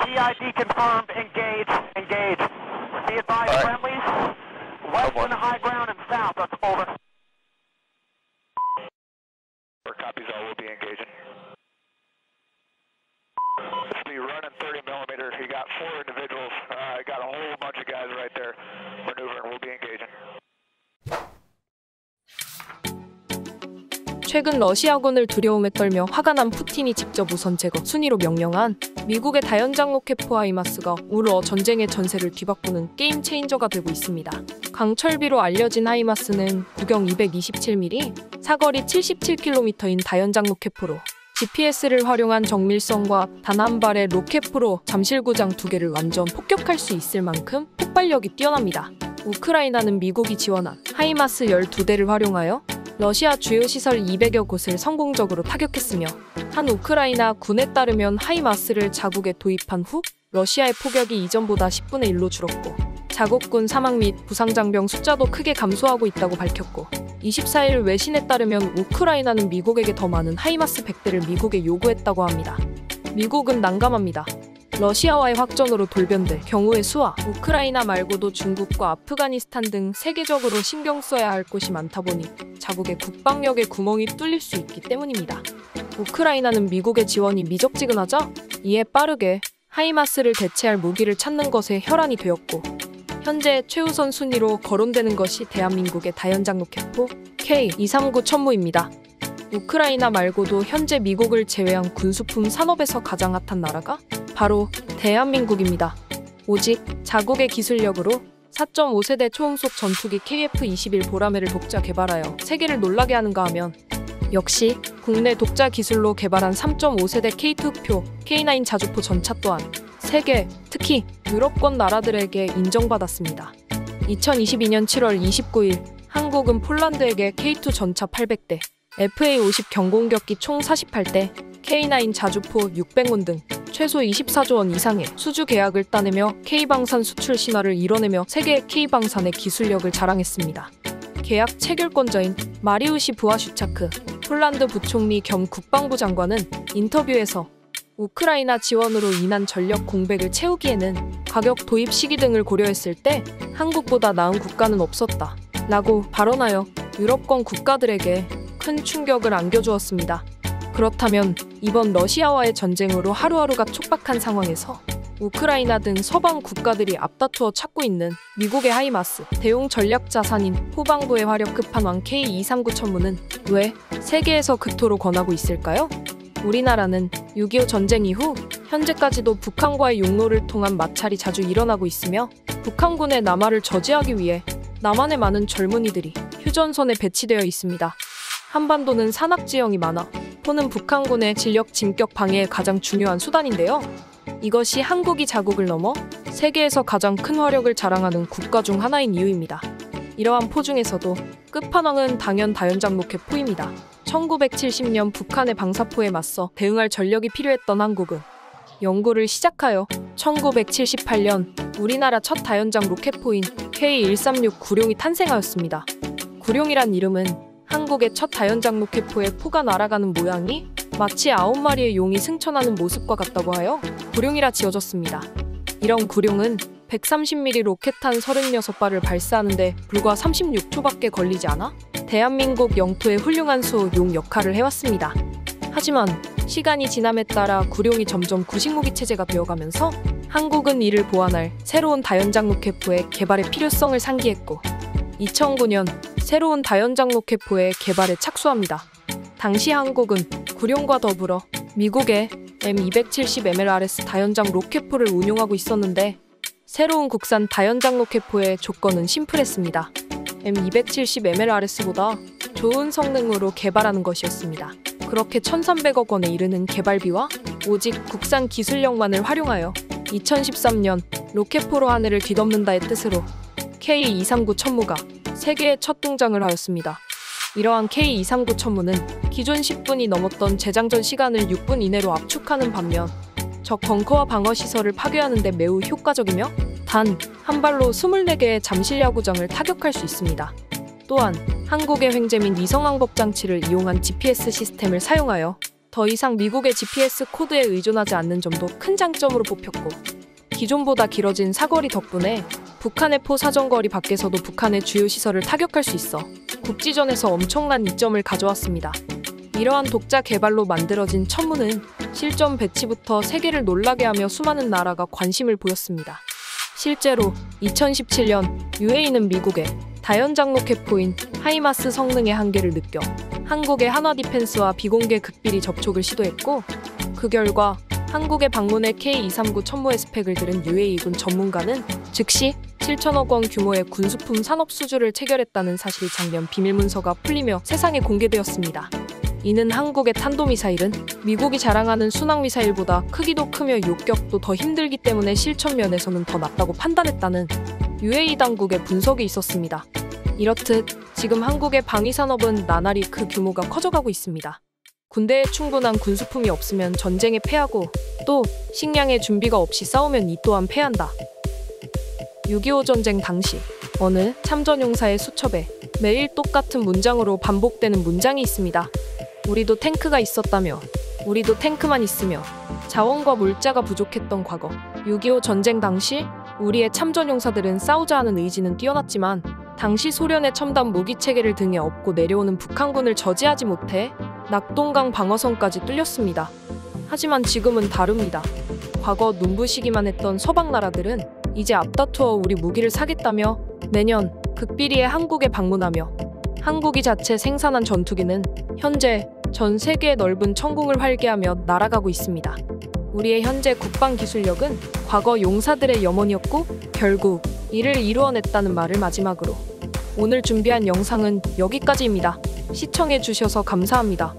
TID confirmed. Engage. Engage. Be advised, friendlies. West and high ground and south. That's over. Copies all, will be engaging. This will be running 30 millimeter. You got 4 individuals. Got a whole bunch of guys right there maneuvering. We'll be engaging. 최근 러시아군을 두려움에 떨며 화가 난 푸틴이 직접 우선 제거 순위로 명령한 미국의 다연장 로켓포 하이마스가 우러 전쟁의 전세를 뒤바꾸는 게임 체인저가 되고 있습니다. 강철비로 알려진 하이마스는 구경 227mm, 사거리 77km인 다연장 로켓포로 GPS를 활용한 정밀성과 단 한 발의 로켓포로 잠실구장 2개를 완전 폭격할 수 있을 만큼 폭발력이 뛰어납니다. 우크라이나는 미국이 지원한 하이마스 12대를 활용하여 러시아 주요 시설 200여 곳을 성공적으로 타격했으며 한 우크라이나 군에 따르면 하이마스를 자국에 도입한 후 러시아의 포격이 이전보다 10분의 1로 줄었고 자국군 사망 및 부상장병 숫자도 크게 감소하고 있다고 밝혔고 24일 외신에 따르면 우크라이나는 미국에게 더 많은 하이마스 100대를 미국에 요구했다고 합니다. 미국은 난감합니다. 러시아와의 확전으로 돌변될 경우의 수와 우크라이나 말고도 중국과 아프가니스탄 등 세계적으로 신경 써야 할 곳이 많다 보니 자국의 국방력에 구멍이 뚫릴 수 있기 때문입니다. 우크라이나는 미국의 지원이 미적지근하자 이에 빠르게 하이마스를 대체할 무기를 찾는 것에 혈안이 되었고 현재 최우선 순위로 거론되는 것이 대한민국의 다연장 로켓포 K239 천무입니다. 우크라이나 말고도 현재 미국을 제외한 군수품 산업에서 가장 핫한 나라가 바로 대한민국입니다. 오직 자국의 기술력으로 4.5세대 초음속 전투기 KF-21 보라매를 독자 개발하여 세계를 놀라게 하는가 하면 역시 국내 독자 기술로 개발한 3.5세대 K2 흑표, K9 자주포 전차 또한 세계, 특히 유럽권 나라들에게 인정받았습니다. 2022년 7월 29일 한국은 폴란드에게 K2 전차 800대, FA-50 경공격기 총 48대, K9 자주포 600문 등 최소 24조 원 이상의 수주 계약을 따내며 K방산 수출 신화를 이뤄내며 세계 K방산의 기술력을 자랑했습니다. 계약 체결권자인 마리우시 부아슈차크 폴란드 부총리 겸 국방부 장관은 인터뷰에서 우크라이나 지원으로 인한 전력 공백을 채우기에는 가격 도입 시기 등을 고려했을 때 한국보다 나은 국가는 없었다 라고 발언하여 유럽권 국가들에게 큰 충격을 안겨주었습니다. 그렇다면 이번 러시아와의 전쟁으로 하루하루가 촉박한 상황에서 우크라이나 등 서방 국가들이 앞다투어 찾고 있는 미국의 하이마스, 대용 전략 자산인 후방부의 화력 끝판왕 K239 천무는 왜 세계에서 그토록 권하고 있을까요? 우리나라는 6.25 전쟁 이후 현재까지도 북한과의 용로를 통한 마찰이 자주 일어나고 있으며 북한군의 남하를 저지하기 위해 남한의 많은 젊은이들이 휴전선에 배치되어 있습니다. 한반도는 산악지형이 많아 포는 북한군의 진력 진격 방해에 가장 중요한 수단인데요. 이것이 한국이 자국을 넘어 세계에서 가장 큰 화력을 자랑하는 국가 중 하나인 이유입니다. 이러한 포 중에서도 끝판왕은 당연 다연장 로켓포입니다. 1970년 북한의 방사포에 맞서 대응할 전력이 필요했던 한국은 연구를 시작하여 1978년 우리나라 첫 다연장 로켓포인 K136 구룡이 탄생하였습니다. 구룡이란 이름은 한국의 첫 다연장 로켓포에 포가 날아가는 모양이 마치 9마리의 용이 승천하는 모습과 같다고 하여 구룡이라 지어졌습니다. 이런 구룡은 130mm 로켓탄 36발을 발사하는데 불과 36초밖에 걸리지 않아 대한민국 영토의 훌륭한 수용 역할을 해왔습니다. 하지만 시간이 지남에 따라 구룡이 점점 구식무기 체제가 되어가면서 한국은 이를 보완할 새로운 다연장 로켓포의 개발의 필요성을 상기했고 2009년 새로운 다연장 로켓포의 개발에 착수합니다. 당시 한국은 구룡과 더불어 미국의 M270MLRS 다연장 로켓포를 운용하고 있었는데 새로운 국산 다연장 로켓포의 조건은 심플했습니다. M270MLRS보다 좋은 성능으로 개발하는 것이었습니다. 그렇게 1,300억 원에 이르는 개발비와 오직 국산 기술력만을 활용하여 2013년 로켓포로 하늘을 뒤덮는다의 뜻으로 K239 천무가 세계에 첫 등장을 하였습니다. 이러한 K239 천무는 기존 10분이 넘었던 재장전 시간을 6분 이내로 압축하는 반면 적 벙커와 방어 시설을 파괴하는 데 매우 효과적이며 단 한 발로 24개의 잠실 야구장을 타격할 수 있습니다. 또한 한국의 횡재 및 위성왕법 장치를 이용한 GPS 시스템을 사용하여 더 이상 미국의 GPS 코드에 의존하지 않는 점도 큰 장점으로 뽑혔고, 기존보다 길어진 사거리 덕분에 북한의 포 사정거리 밖에서도 북한의 주요 시설을 타격할 수 있어 국지전에서 엄청난 이점을 가져왔습니다. 이러한 독자 개발로 만들어진 천무는 실전 배치부터 세계를 놀라게 하며 수많은 나라가 관심을 보였습니다. 실제로 2017년 UAE는 미국의 다연장 로켓포인 하이마스 성능의 한계를 느껴 한국의 한화 디펜스와 비공개 극비리 접촉을 시도했고, 그 결과 한국에 방문해 K239 천무의 스펙을 들은 UAE군 전문가는 즉시 7천억 원 규모의 군수품 산업 수주를 체결했다는 사실이 작년 비밀문서가 풀리며 세상에 공개되었습니다. 이는 한국의 탄도미사일은 미국이 자랑하는 순항미사일보다 크기도 크며 요격도 더 힘들기 때문에 실천 면에서는 더 낫다고 판단했다는 UAE 당국의 분석이 있었습니다. 이렇듯 지금 한국의 방위산업은 나날이 그 규모가 커져가고 있습니다. 군대에 충분한 군수품이 없으면 전쟁에 패하고, 또 식량의 준비가 없이 싸우면 이 또한 패한다. 6.25 전쟁 당시 어느 참전용사의 수첩에 매일 똑같은 문장으로 반복되는 문장이 있습니다. 우리도 탱크가 있었다며, 우리도 탱크만 있으며, 자원과 물자가 부족했던 과거. 6.25 전쟁 당시 우리의 참전용사들은 싸우자 하는 의지는 뛰어났지만 당시 소련의 첨단 무기체계를 등에 업고 내려오는 북한군을 저지하지 못해 낙동강 방어선까지 뚫렸습니다. 하지만 지금은 다릅니다. 과거 눈부시기만 했던 서방 나라들은 이제 앞다투어 우리 무기를 사겠다며 매년 극비리에 한국에 방문하며, 한국이 자체 생산한 전투기는 현재 전 세계의 넓은 천궁을 활개하며 날아가고 있습니다. 우리의 현재 국방기술력은 과거 용사들의 염원이었고 결국 이를 이루어냈다는 말을 마지막으로 오늘 준비한 영상은 여기까지입니다. 시청해주셔서 감사합니다.